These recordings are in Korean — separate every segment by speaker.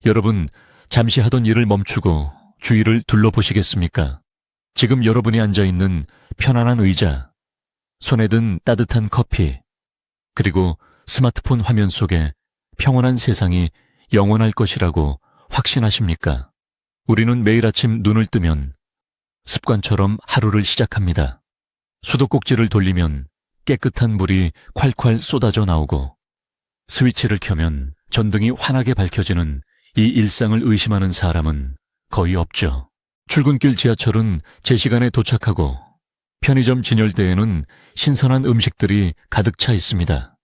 Speaker 1: 여러분, 잠시 하던 일을 멈추고 주위를 둘러보시겠습니까? 지금 여러분이 앉아있는 편안한 의자, 손에 든 따뜻한 커피, 그리고 스마트폰 화면 속에 평온한 세상이 영원할 것이라고 확신하십니까? 우리는 매일 아침 눈을 뜨면 습관처럼 하루를 시작합니다. 수도꼭지를 돌리면 깨끗한 물이 콸콸 쏟아져 나오고, 스위치를 켜면 전등이 환하게 밝혀지는 이 일상을 의심하는 사람은 거의 없죠. 출근길 지하철은 제 시간에 도착하고, 편의점 진열대에는 신선한 음식들이 가득 차 있습니다.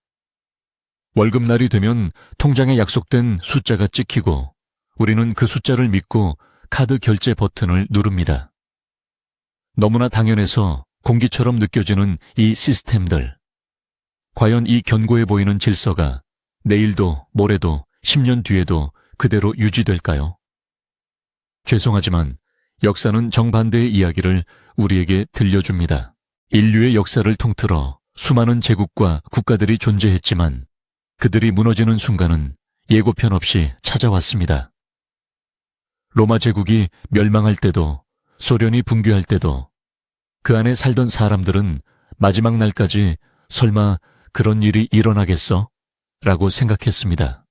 Speaker 1: 월급날이 되면 통장에 약속된 숫자가 찍히고, 우리는 그 숫자를 믿고 카드 결제 버튼을 누릅니다. 너무나 당연해서 공기처럼 느껴지는 이 시스템들. 과연 이 견고해 보이는 질서가 내일도 모레도 10년 뒤에도 그대로 유지될까요? 죄송하지만 역사는 정반대의 이야기를 우리에게 들려줍니다. 인류의 역사를 통틀어 수많은 제국과 국가들이 존재했지만 그들이 무너지는 순간은 예고편 없이 찾아왔습니다. 로마 제국이 멸망할 때도, 소련이 붕괴할 때도 그 안에 살던 사람들은 마지막 날까지 설마 그런 일이 일어나겠어? 라고 생각했습니다.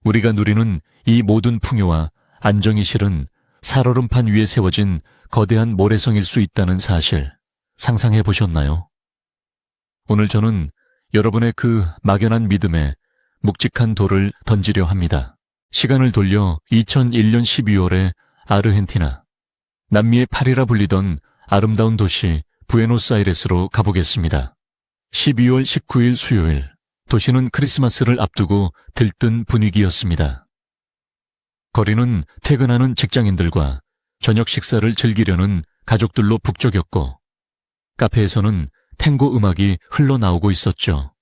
Speaker 1: 우리가 누리는 이 모든 풍요와 안정이 실은 살얼음판 위에 세워진 거대한 모래성일 수 있다는 사실 상상해 보셨나요? 오늘 저는 여러분의 그 막연한 믿음에 묵직한 돌을 던지려 합니다. 시간을 돌려 2001년 12월에 아르헨티나, 남미의 파리라 불리던 아름다운 도시 부에노스아이레스로 가보겠습니다. 12월 19일 수요일, 도시는 크리스마스를 앞두고 들뜬 분위기였습니다. 거리는 퇴근하는 직장인들과 저녁 식사를 즐기려는 가족들로 북적였고, 카페에서는 탱고 음악이 흘러나오고 있었죠.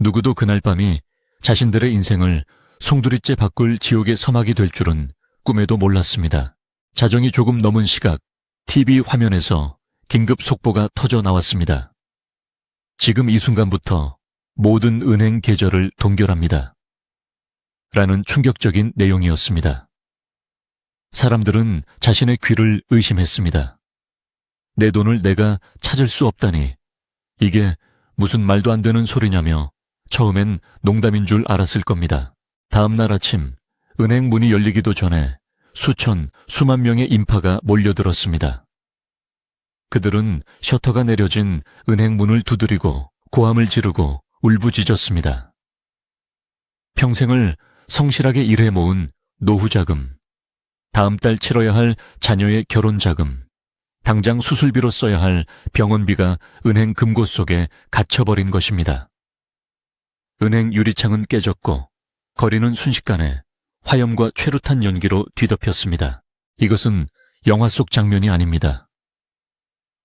Speaker 1: 누구도 그날 밤이 자신들의 인생을 송두리째 바꿀 지옥의 서막이 될 줄은 꿈에도 몰랐습니다. 자정이 조금 넘은 시각, TV 화면에서 긴급 속보가 터져 나왔습니다. 지금 이 순간부터 모든 은행 계좌를 동결합니다. 라는 충격적인 내용이었습니다. 사람들은 자신의 귀를 의심했습니다. 내 돈을 내가 찾을 수 없다니, 이게 무슨 말도 안 되는 소리냐며 처음엔 농담인 줄 알았을 겁니다. 다음 날 아침, 은행 문이 열리기도 전에 수만 명의 인파가 몰려들었습니다. 그들은 셔터가 내려진 은행 문을 두드리고 고함을 지르고 울부짖었습니다. 평생을 성실하게 일해 모은 노후자금, 다음 달 치러야 할 자녀의 결혼자금, 당장 수술비로 써야 할 병원비가 은행 금고 속에 갇혀버린 것입니다. 은행 유리창은 깨졌고 거리는 순식간에 화염과 최루탄 연기로 뒤덮였습니다. 이것은 영화 속 장면이 아닙니다.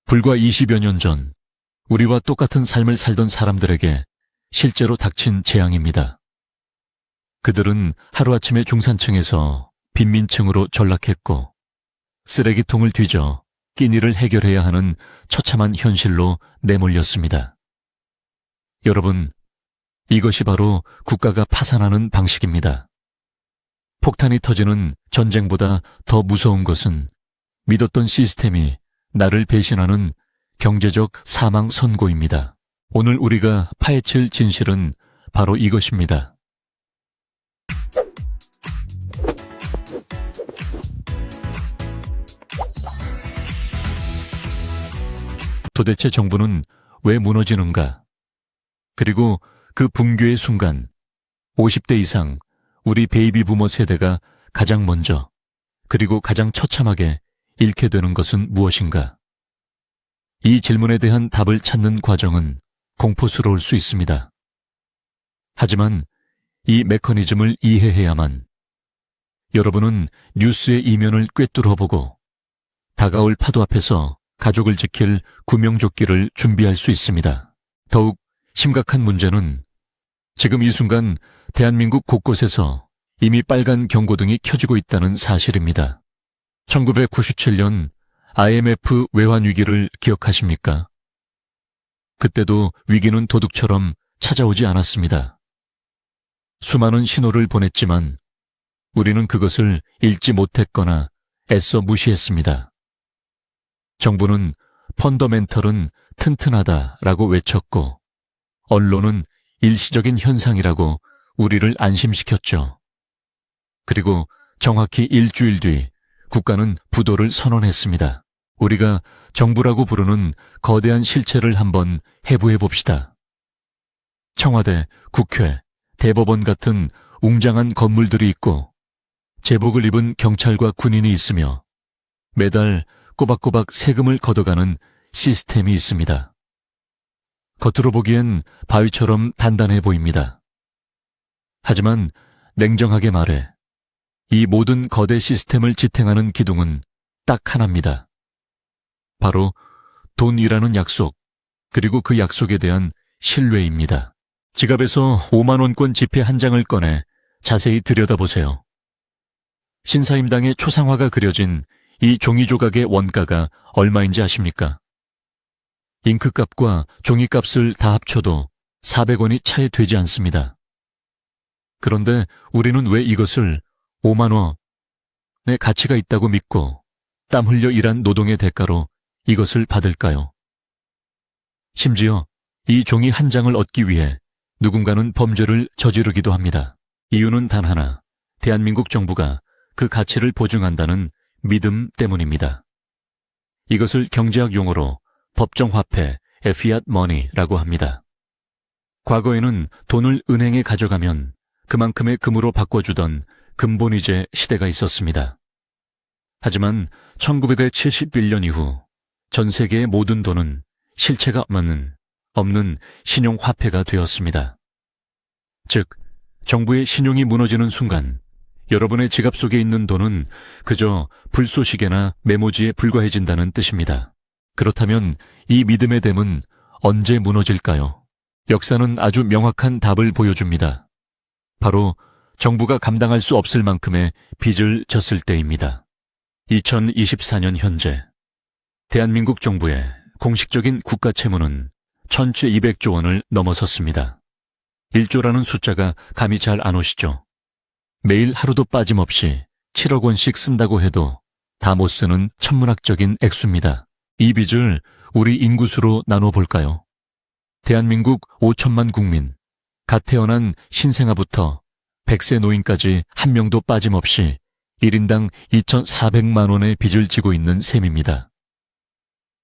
Speaker 1: 불과 20여 년 전 우리와 똑같은 삶을 살던 사람들에게 실제로 닥친 재앙입니다. 그들은 하루아침에 중산층에서 빈민층으로 전락했고, 쓰레기통을 뒤져 끼니를 해결해야 하는 처참한 현실로 내몰렸습니다. 여러분, 이것이 바로 국가가 파산하는 방식입니다. 폭탄이 터지는 전쟁보다 더 무서운 것은 믿었던 시스템이 나를 배신하는 경제적 사망 선고입니다. 오늘 우리가 파헤칠 진실은 바로 이것입니다. 도대체 정부는 왜 무너지는가? 그리고 그 붕괴의 순간 50대 이상 우리 베이비 부머 세대가 가장 먼저 그리고 가장 처참하게 잃게 되는 것은 무엇인가? 이 질문에 대한 답을 찾는 과정은 공포스러울 수 있습니다. 하지만 이 메커니즘을 이해해야만 여러분은 뉴스의 이면을 꿰뚫어보고 다가올 파도 앞에서 가족을 지킬 구명조끼를 준비할 수 있습니다. 더욱 심각한 문제는 지금 이 순간 대한민국 곳곳에서 이미 빨간 경고등이 켜지고 있다는 사실입니다. 1997년 IMF 외환위기를 기억하십니까? 그때도 위기는 도둑처럼 찾아오지 않았습니다. 수많은 신호를 보냈지만 우리는 그것을 읽지 못했거나 애써 무시했습니다. 정부는 펀더멘털은 튼튼하다라고 외쳤고 언론은 일시적인 현상이라고 우리를 안심시켰죠. 그리고 정확히 일주일 뒤 국가는 부도를 선언했습니다. 우리가 정부라고 부르는 거대한 실체를 한번 해부해 봅시다. 청와대, 국회, 대법원 같은 웅장한 건물들이 있고 제복을 입은 경찰과 군인이 있으며 매달 꼬박꼬박 세금을 걷어가는 시스템이 있습니다. 겉으로 보기엔 바위처럼 단단해 보입니다. 하지만 냉정하게 말해 이 모든 거대 시스템을 지탱하는 기둥은 딱 하나입니다. 바로 돈이라는 약속, 그리고 그 약속에 대한 신뢰입니다. 지갑에서 5만 원권 지폐 한 장을 꺼내 자세히 들여다보세요. 신사임당의 초상화가 그려진 이 종이 조각의 원가가 얼마인지 아십니까? 잉크값과 종이값을 다 합쳐도 400원이 차에 되지 않습니다. 그런데 우리는 왜 이것을 5만 원의 가치가 있다고 믿고 땀 흘려 일한 노동의 대가로 이것을 받을까요? 심지어 이 종이 한 장을 얻기 위해 누군가는 범죄를 저지르기도 합니다. 이유는 단 하나, 대한민국 정부가 그 가치를 보증한다는 믿음 때문입니다. 이것을 경제학 용어로 법정화폐, fiat money라고 합니다. 과거에는 돈을 은행에 가져가면 그만큼의 금으로 바꿔주던 금본위제 시대가 있었습니다. 하지만 1971년 이후 전 세계의 모든 돈은 실체가 없는 신용화폐가 되었습니다. 즉, 정부의 신용이 무너지는 순간 여러분의 지갑 속에 있는 돈은 그저 불쏘시개나 메모지에 불과해진다는 뜻입니다. 그렇다면 이 믿음의 댐은 언제 무너질까요? 역사는 아주 명확한 답을 보여줍니다. 바로 정부가 감당할 수 없을 만큼의 빚을 졌을 때입니다. 2024년 현재 대한민국 정부의 공식적인 국가 채무는 1200조 원을 넘어섰습니다. 1조라는 숫자가 감이 잘 안 오시죠? 매일 하루도 빠짐없이 7억 원씩 쓴다고 해도 다 못 쓰는 천문학적인 액수입니다. 이 빚을 우리 인구수로 나눠볼까요? 대한민국 5천만 국민, 갓 태어난 신생아부터 100세 노인까지 한 명도 빠짐없이 1인당 2,400만 원의 빚을 지고 있는 셈입니다.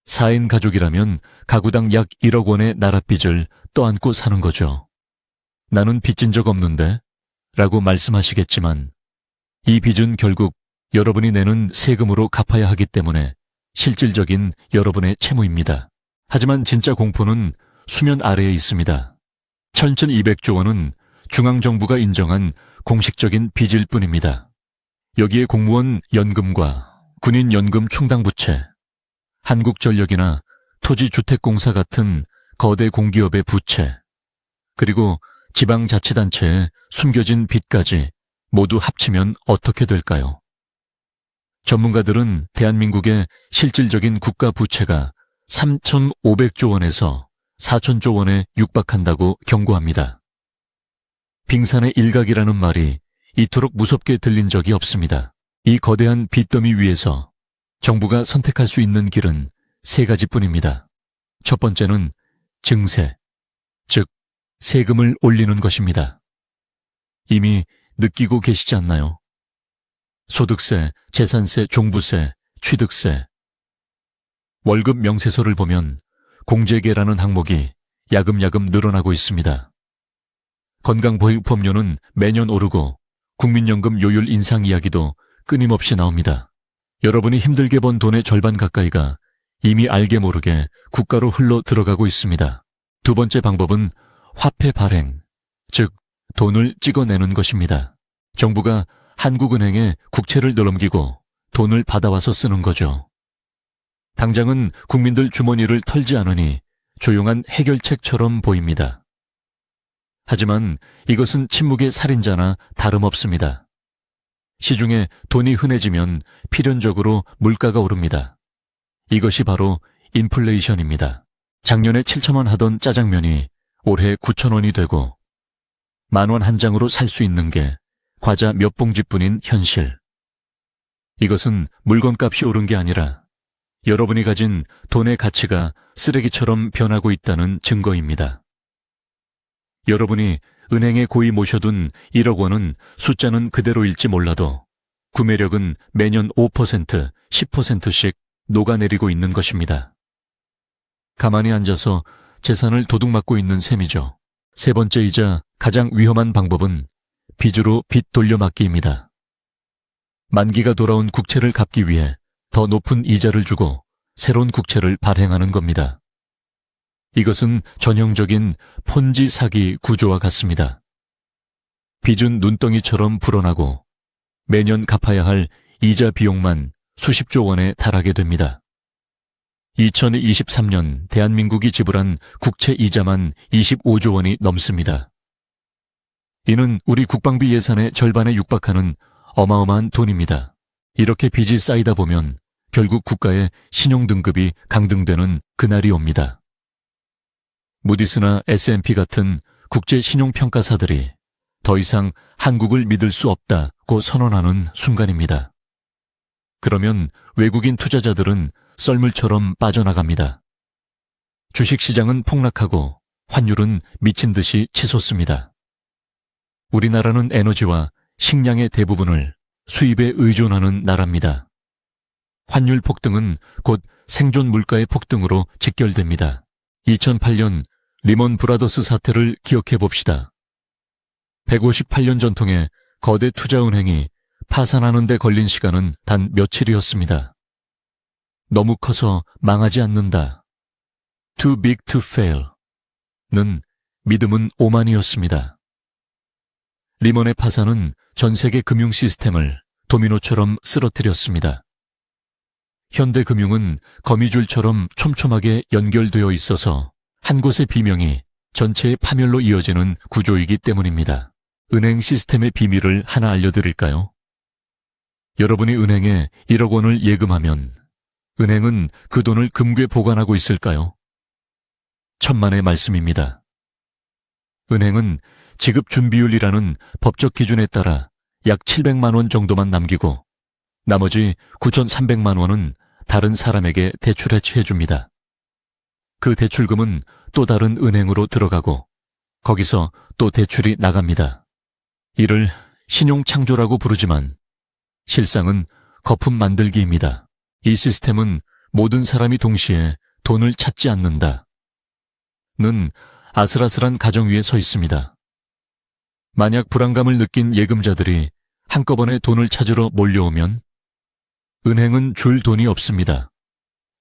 Speaker 1: 4인 가족이라면 가구당 약 1억 원의 나랏빚을 떠안고 사는 거죠. 나는 빚진 적 없는데? 라고 말씀하시겠지만 이 빚은 결국 여러분이 내는 세금으로 갚아야 하기 때문에 실질적인 여러분의 채무입니다. 하지만 진짜 공포는 수면 아래에 있습니다. 1200조 원은 중앙정부가 인정한 공식적인 빚일 뿐입니다. 여기에 공무원 연금과 군인 연금 충당부채, 한국전력이나 토지주택공사 같은 거대 공기업의 부채, 그리고 지방자치단체의 숨겨진 빚까지 모두 합치면 어떻게 될까요? 전문가들은 대한민국의 실질적인 국가 부채가 3,500조 원에서 4,000조 원에 육박한다고 경고합니다. 빙산의 일각이라는 말이 이토록 무섭게 들린 적이 없습니다. 이 거대한 빚더미 위에서 정부가 선택할 수 있는 길은 세 가지뿐입니다. 첫 번째는 증세, 즉 세금을 올리는 것입니다. 이미 느끼고 계시지 않나요? 소득세, 재산세, 종부세, 취득세. 월급 명세서를 보면 공제계라는 항목이 야금야금 늘어나고 있습니다. 건강보육법료는 매년 오르고 국민연금 요율 인상 이야기도 끊임없이 나옵니다. 여러분이 힘들게 번 돈의 절반 가까이가 이미 알게 모르게 국가로 흘러 들어가고 있습니다. 두 번째 방법은 화폐 발행, 즉 돈을 찍어내는 것입니다. 정부가 한국은행에 국채를 넘기고 돈을 받아와서 쓰는 거죠. 당장은 국민들 주머니를 털지 않으니 조용한 해결책처럼 보입니다. 하지만 이것은 침묵의 살인자나 다름없습니다. 시중에 돈이 흔해지면 필연적으로 물가가 오릅니다. 이것이 바로 인플레이션입니다. 작년에 7,000원 하던 짜장면이 올해 9,000원이 되고 10,000원 한 장으로 살 수 있는 게 과자 몇 봉지뿐인 현실. 이것은 물건값이 오른 게 아니라 여러분이 가진 돈의 가치가 쓰레기처럼 변하고 있다는 증거입니다. 여러분이 은행에 고이 모셔둔 1억 원은 숫자는 그대로일지 몰라도 구매력은 매년 5%, 10%씩 녹아내리고 있는 것입니다. 가만히 앉아서 재산을 도둑맞고 있는 셈이죠. 세 번째이자 가장 위험한 방법은 빚으로 빚 돌려막기입니다. 만기가 돌아온 국채를 갚기 위해 더 높은 이자를 주고 새로운 국채를 발행하는 겁니다. 이것은 전형적인 폰지 사기 구조와 같습니다. 빚은 눈덩이처럼 불어나고 매년 갚아야 할 이자 비용만 수십조 원에 달하게 됩니다. 2023년 대한민국이 지불한 국채 이자만 25조 원이 넘습니다. 이는 우리 국방비 예산의 절반에 육박하는 어마어마한 돈입니다. 이렇게 빚이 쌓이다 보면 결국 국가의 신용등급이 강등되는 그날이 옵니다. 무디스나 S&P 같은 국제 신용평가사들이 더 이상 한국을 믿을 수 없다고 선언하는 순간입니다. 그러면 외국인 투자자들은 썰물처럼 빠져나갑니다. 주식시장은 폭락하고 환율은 미친 듯이 치솟습니다. 우리나라는 에너지와 식량의 대부분을 수입에 의존하는 나라입니다. 환율 폭등은 곧 생존 물가의 폭등으로 직결됩니다. 2008년 리먼 브라더스 사태를 기억해 봅시다. 158년 전통의 거대 투자은행이 파산하는 데 걸린 시간은 단 며칠이었습니다. 너무 커서 망하지 않는다. Too big to fail. 는 믿음은 오만이었습니다. 리먼의 파산은 전 세계 금융 시스템을 도미노처럼 쓰러뜨렸습니다. 현대금융은 거미줄처럼 촘촘하게 연결되어 있어서 한 곳의 비명이 전체의 파멸로 이어지는 구조이기 때문입니다. 은행 시스템의 비밀을 하나 알려드릴까요? 여러분이 은행에 1억 원을 예금하면 은행은 그 돈을 금괴 보관하고 있을까요? 천만의 말씀입니다. 은행은 지급 준비율이라는 법적 기준에 따라 약 700만 원 정도만 남기고 나머지 9,300만 원은 다른 사람에게 대출해 줍니다. 그 대출금은 또 다른 은행으로 들어가고 거기서 또 대출이 나갑니다. 이를 신용창조라고 부르지만 실상은 거품 만들기입니다. 이 시스템은 모든 사람이 동시에 돈을 찾지 않는다. 는 아슬아슬한 가정 위에 서 있습니다. 만약 불안감을 느낀 예금자들이 한꺼번에 돈을 찾으러 몰려오면 은행은 줄 돈이 없습니다.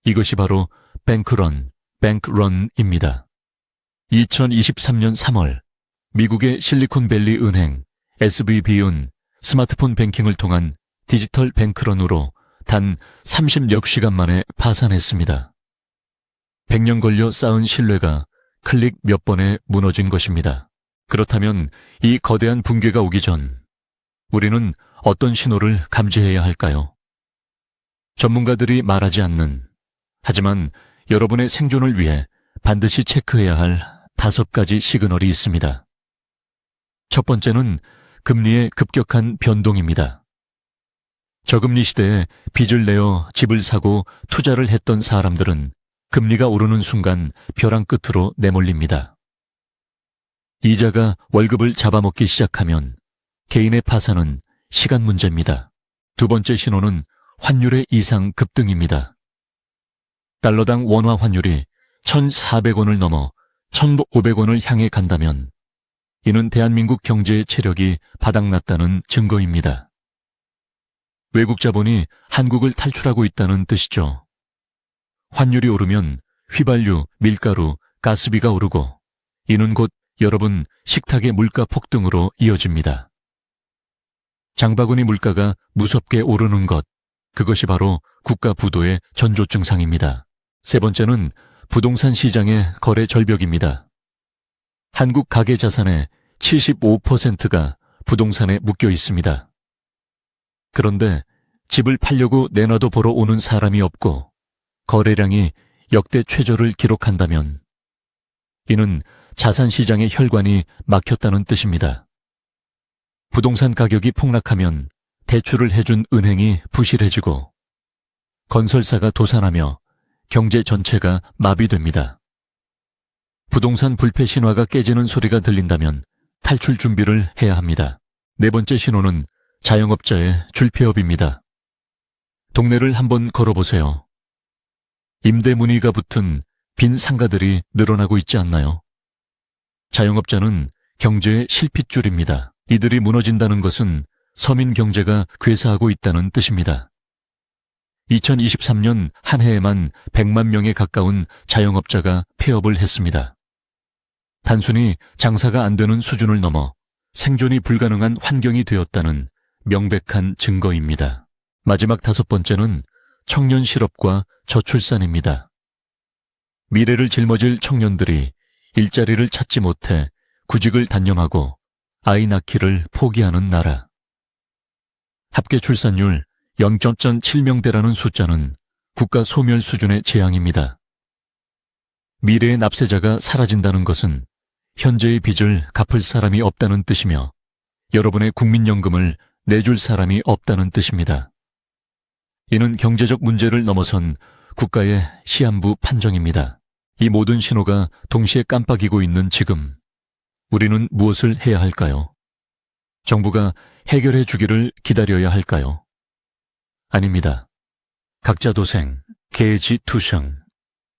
Speaker 1: 이것이 바로 뱅크런입니다. 2023년 3월 미국의 실리콘밸리 은행 SVB은 스마트폰 뱅킹을 통한 디지털 뱅크런으로 단 30여 시간 만에 파산했습니다. 100년 걸려 쌓은 신뢰가 클릭 몇 번에 무너진 것입니다. 그렇다면 이 거대한 붕괴가 오기 전 우리는 어떤 신호를 감지해야 할까요? 전문가들이 말하지 않는, 하지만 여러분의 생존을 위해 반드시 체크해야 할 5가지 시그널이 있습니다. 첫 번째는 금리의 급격한 변동입니다. 저금리 시대에 빚을 내어 집을 사고 투자를 했던 사람들은 금리가 오르는 순간 벼랑 끝으로 내몰립니다. 이자가 월급을 잡아먹기 시작하면 개인의 파산은 시간 문제입니다. 두 번째 신호는 환율의 이상 급등입니다. 달러당 원화 환율이 1,400원을 넘어 1,500원을 향해 간다면 이는 대한민국 경제의 체력이 바닥났다는 증거입니다. 외국 자본이 한국을 탈출하고 있다는 뜻이죠. 환율이 오르면 휘발유, 밀가루, 가스비가 오르고 이는 곧 여러분 식탁의 물가 폭등으로 이어집니다. 장바구니 물가가 무섭게 오르는 것, 그것이 바로 국가 부도의 전조 증상입니다. 세 번째는 부동산 시장의 거래 절벽입니다. 한국 가계 자산의 75%가 부동산에 묶여 있습니다. 그런데 집을 팔려고 내놔도 보러 오는 사람이 없고 거래량이 역대 최저를 기록한다면 이는 자산시장의 혈관이 막혔다는 뜻입니다. 부동산 가격이 폭락하면 대출을 해준 은행이 부실해지고 건설사가 도산하며 경제 전체가 마비됩니다. 부동산 불패 신화가 깨지는 소리가 들린다면 탈출 준비를 해야 합니다. 네 번째 신호는 자영업자의 줄폐업입니다. 동네를 한번 걸어보세요. 임대 문의가 붙은 빈 상가들이 늘어나고 있지 않나요? 자영업자는 경제의 실핏줄입니다. 이들이 무너진다는 것은 서민 경제가 괴사하고 있다는 뜻입니다. 2023년 한 해에만 100만 명에 가까운 자영업자가 폐업을 했습니다. 단순히 장사가 안 되는 수준을 넘어 생존이 불가능한 환경이 되었다는 명백한 증거입니다. 마지막 다섯 번째는 청년 실업과 저출산입니다. 미래를 짊어질 청년들이 일자리를 찾지 못해 구직을 단념하고 아이 낳기를 포기하는 나라. 합계 출산율 0.7명대라는 숫자는 국가 소멸 수준의 재앙입니다. 미래의 납세자가 사라진다는 것은 현재의 빚을 갚을 사람이 없다는 뜻이며 여러분의 국민연금을 내줄 사람이 없다는 뜻입니다. 이는 경제적 문제를 넘어선 국가의 시한부 판정입니다. 이 모든 신호가 동시에 깜빡이고 있는 지금 우리는 무엇을 해야 할까요? 정부가 해결해 주기를 기다려야 할까요? 아닙니다. 각자 도생, 계지투성,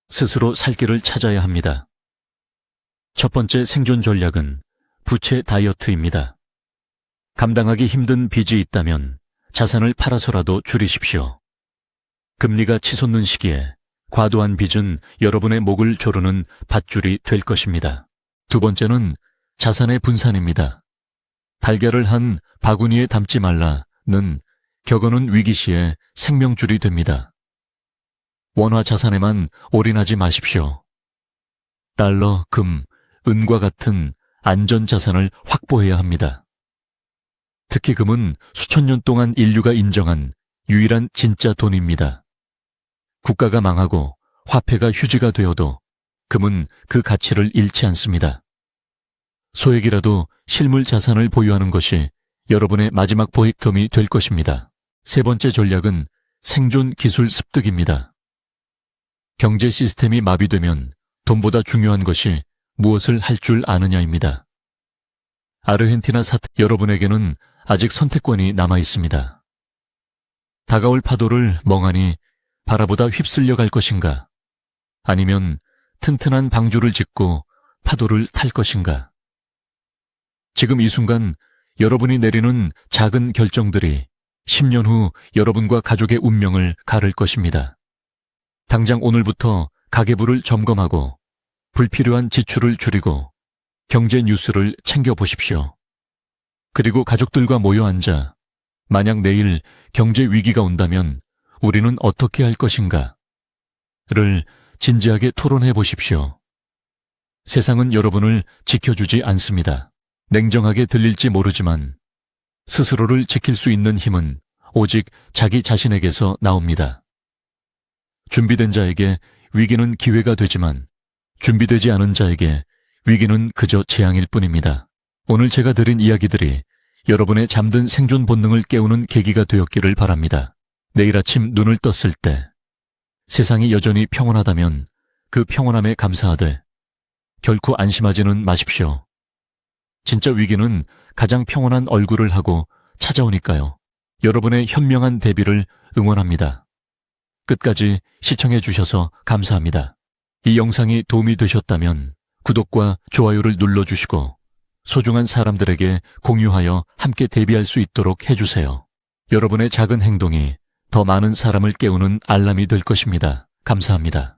Speaker 1: 스스로 살 길을 찾아야 합니다. 첫 번째 생존 전략은 부채 다이어트입니다. 감당하기 힘든 빚이 있다면 자산을 팔아서라도 줄이십시오. 금리가 치솟는 시기에 과도한 빚은 여러분의 목을 조르는 밧줄이 될 것입니다. 두 번째는 자산의 분산입니다. 달걀을 한 바구니에 담지 말라는 격언은 위기 시에 생명줄이 됩니다. 원화 자산에만 올인하지 마십시오. 달러, 금, 은과 같은 안전 자산을 확보해야 합니다. 특히 금은 수천 년 동안 인류가 인정한 유일한 진짜 돈입니다. 국가가 망하고 화폐가 휴지가 되어도 금은 그 가치를 잃지 않습니다. 소액이라도 실물 자산을 보유하는 것이 여러분의 마지막 보익금이 될 것입니다. 세 번째 전략은 생존 기술 습득입니다. 경제 시스템이 마비되면 돈보다 중요한 것이 무엇을 할 줄 아느냐입니다. 아르헨티나 사태, 여러분에게는 아직 선택권이 남아 있습니다. 다가올 파도를 멍하니 바라보다 휩쓸려 갈 것인가? 아니면 튼튼한 방주를 짓고 파도를 탈 것인가? 지금 이 순간 여러분이 내리는 작은 결정들이 10년 후 여러분과 가족의 운명을 가를 것입니다. 당장 오늘부터 가계부를 점검하고 불필요한 지출을 줄이고 경제 뉴스를 챙겨보십시오. 그리고 가족들과 모여 앉아 만약 내일 경제 위기가 온다면 우리는 어떻게 할 것인가? 를 진지하게 토론해 보십시오. 세상은 여러분을 지켜주지 않습니다. 냉정하게 들릴지 모르지만 스스로를 지킬 수 있는 힘은 오직 자기 자신에게서 나옵니다. 준비된 자에게 위기는 기회가 되지만 준비되지 않은 자에게 위기는 그저 재앙일 뿐입니다. 오늘 제가 드린 이야기들이 여러분의 잠든 생존 본능을 깨우는 계기가 되었기를 바랍니다. 내일 아침 눈을 떴을 때 세상이 여전히 평온하다면 그 평온함에 감사하되 결코 안심하지는 마십시오. 진짜 위기는 가장 평온한 얼굴을 하고 찾아오니까요. 여러분의 현명한 대비를 응원합니다. 끝까지 시청해 주셔서 감사합니다. 이 영상이 도움이 되셨다면 구독과 좋아요를 눌러주시고 소중한 사람들에게 공유하여 함께 대비할 수 있도록 해주세요. 여러분의 작은 행동이 더 많은 사람을 깨우는 알람이 될 것입니다. 감사합니다.